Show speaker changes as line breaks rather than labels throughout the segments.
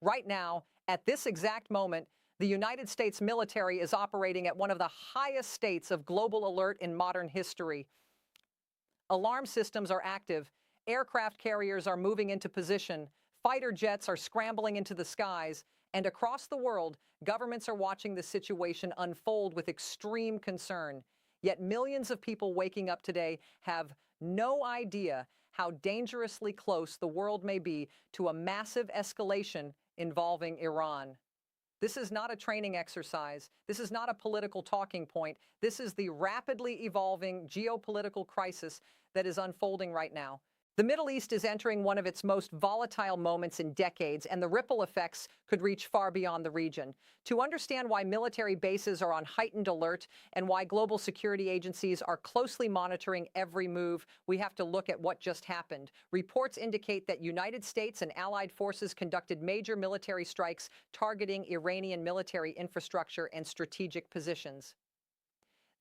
Right now, at this exact moment, the United States military is operating at one of the highest states of global alert in modern history. Alarm systems are active, aircraft carriers are moving into position, fighter jets are scrambling into the skies, and across the world, governments are watching the situation unfold with extreme concern. Yet millions of people waking up today have no idea how dangerously close the world may be to a massive escalation involving Iran. This is not a training exercise. This is not a political talking point. This is the rapidly evolving geopolitical crisis that is unfolding right now. The Middle East is entering one of its most volatile moments in decades, and the ripple effects could reach far beyond the region. To understand why military bases are on heightened alert and why global security agencies are closely monitoring every move, we have to look at what just happened. Reports indicate that United States and allied forces conducted major military strikes targeting Iranian military infrastructure and strategic positions.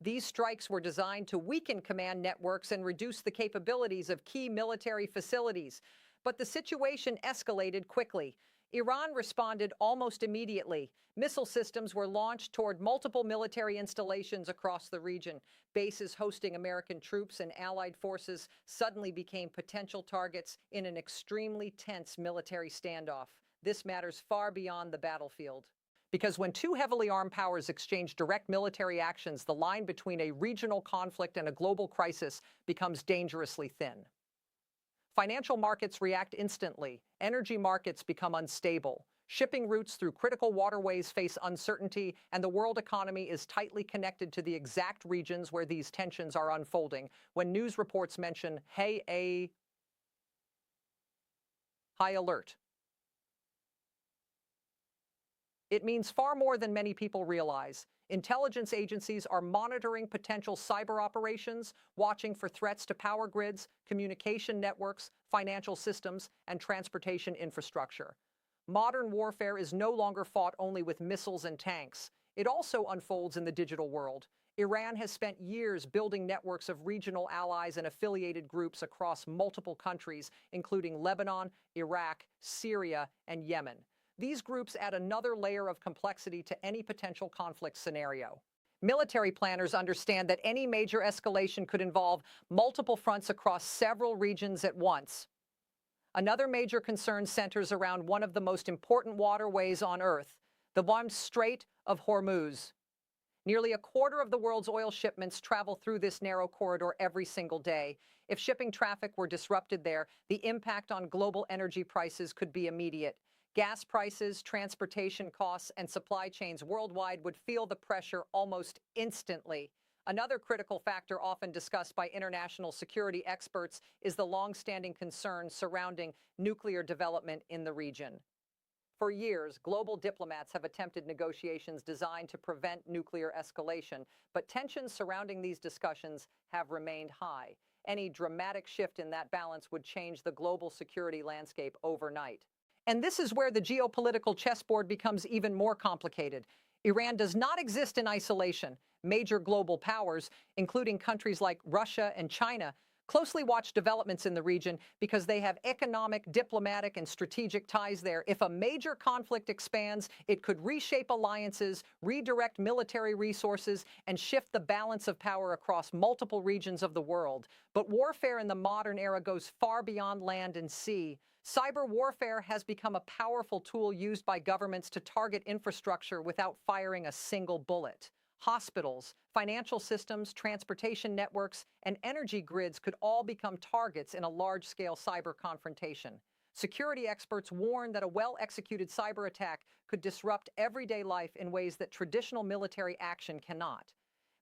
These strikes were designed to weaken command networks and reduce the capabilities of key military facilities. But the situation escalated quickly. Iran responded almost immediately. Missile systems were launched toward multiple military installations across the region. Bases hosting American troops and allied forces suddenly became potential targets in an extremely tense military standoff. This matters far beyond the battlefield. Because when two heavily armed powers exchange direct military actions, the line between a regional conflict and a global crisis becomes dangerously thin. Financial markets react instantly. Energy markets become unstable. Shipping routes through critical waterways face uncertainty, and the world economy is tightly connected to the exact regions where these tensions are unfolding. When news reports mention, a high alert, it means far more than many people realize. Intelligence agencies are monitoring potential cyber operations, watching for threats to power grids, communication networks, financial systems, and transportation infrastructure. Modern warfare is no longer fought only with missiles and tanks. It also unfolds in the digital world. Iran has spent years building networks of regional allies and affiliated groups across multiple countries, including Lebanon, Iraq, Syria, and Yemen. These groups add another layer of complexity to any potential conflict scenario. Military planners understand that any major escalation could involve multiple fronts across several regions at once. Another major concern centers around one of the most important waterways on Earth, the Strait of Hormuz. Nearly a quarter of the world's oil shipments travel through this narrow corridor every single day. If shipping traffic were disrupted there, the impact on global energy prices could be immediate. Gas prices, transportation costs, and supply chains worldwide would feel the pressure almost instantly. Another critical factor often discussed by international security experts is the long-standing concern surrounding nuclear development in the region. For years, global diplomats have attempted negotiations designed to prevent nuclear escalation, but tensions surrounding these discussions have remained high. Any dramatic shift in that balance would change the global security landscape overnight. And this is where the geopolitical chessboard becomes even more complicated. Iran does not exist in isolation. Major global powers, including countries like Russia and China, closely watch developments in the region because they have economic, diplomatic, and strategic ties there. If a major conflict expands, it could reshape alliances, redirect military resources, and shift the balance of power across multiple regions of the world. But warfare in the modern era goes far beyond land and sea. Cyber warfare has become a powerful tool used by governments to target infrastructure without firing a single bullet. Hospitals, financial systems, transportation networks, and energy grids could all become targets in a large-scale cyber confrontation. Security experts warn that a well-executed cyber attack could disrupt everyday life in ways that traditional military action cannot.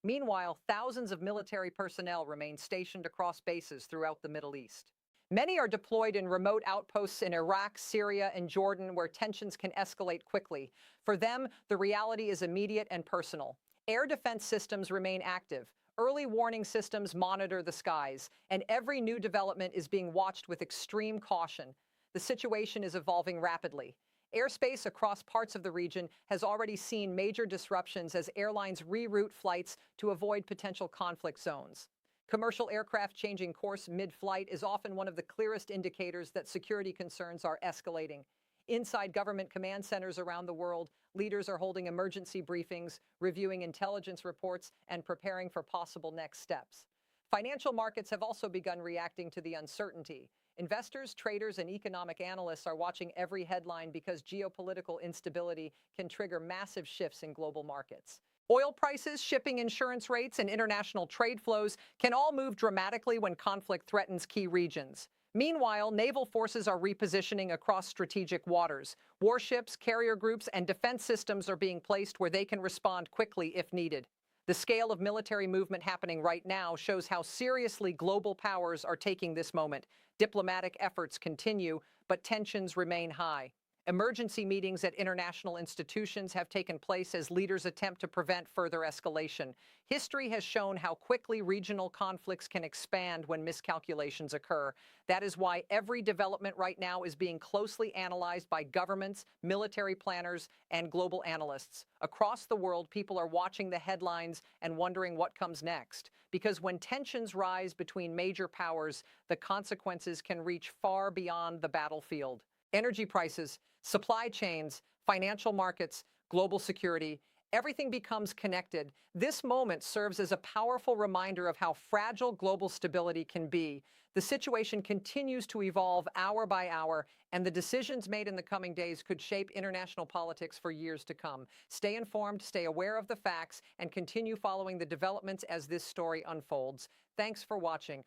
Meanwhile, thousands of military personnel remain stationed across bases throughout the Middle East. Many are deployed in remote outposts in Iraq, Syria, and Jordan, where tensions can escalate quickly. For them, the reality is immediate and personal. Air defense systems remain active. Early warning systems monitor the skies, and every new development is being watched with extreme caution. The situation is evolving rapidly. Airspace across parts of the region has already seen major disruptions as airlines reroute flights to avoid potential conflict zones. Commercial aircraft changing course mid-flight is often one of the clearest indicators that security concerns are escalating. Inside government command centers around the world, leaders are holding emergency briefings, reviewing intelligence reports, and preparing for possible next steps. Financial markets have also begun reacting to the uncertainty. Investors, traders, and economic analysts are watching every headline because geopolitical instability can trigger massive shifts in global markets. Oil prices, shipping insurance rates, and international trade flows can all move dramatically when conflict threatens key regions. Meanwhile, naval forces are repositioning across strategic waters. Warships, carrier groups, and defense systems are being placed where they can respond quickly if needed. The scale of military movement happening right now shows how seriously global powers are taking this moment. Diplomatic efforts continue, but tensions remain high. Emergency meetings at international institutions have taken place as leaders attempt to prevent further escalation. History has shown how quickly regional conflicts can expand when miscalculations occur. That is why every development right now is being closely analyzed by governments, military planners, and global analysts. Across the world, people are watching the headlines and wondering what comes next. Because when tensions rise between major powers, the consequences can reach far beyond the battlefield. Energy prices, supply chains, financial markets, global security, everything becomes connected. This moment serves as a powerful reminder of how fragile global stability can be. The situation continues to evolve hour by hour, and the decisions made in the coming days could shape international politics for years to come. Stay informed, stay aware of the facts, and continue following the developments as this story unfolds. Thanks for watching.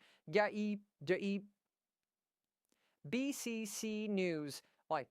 BCC News. Like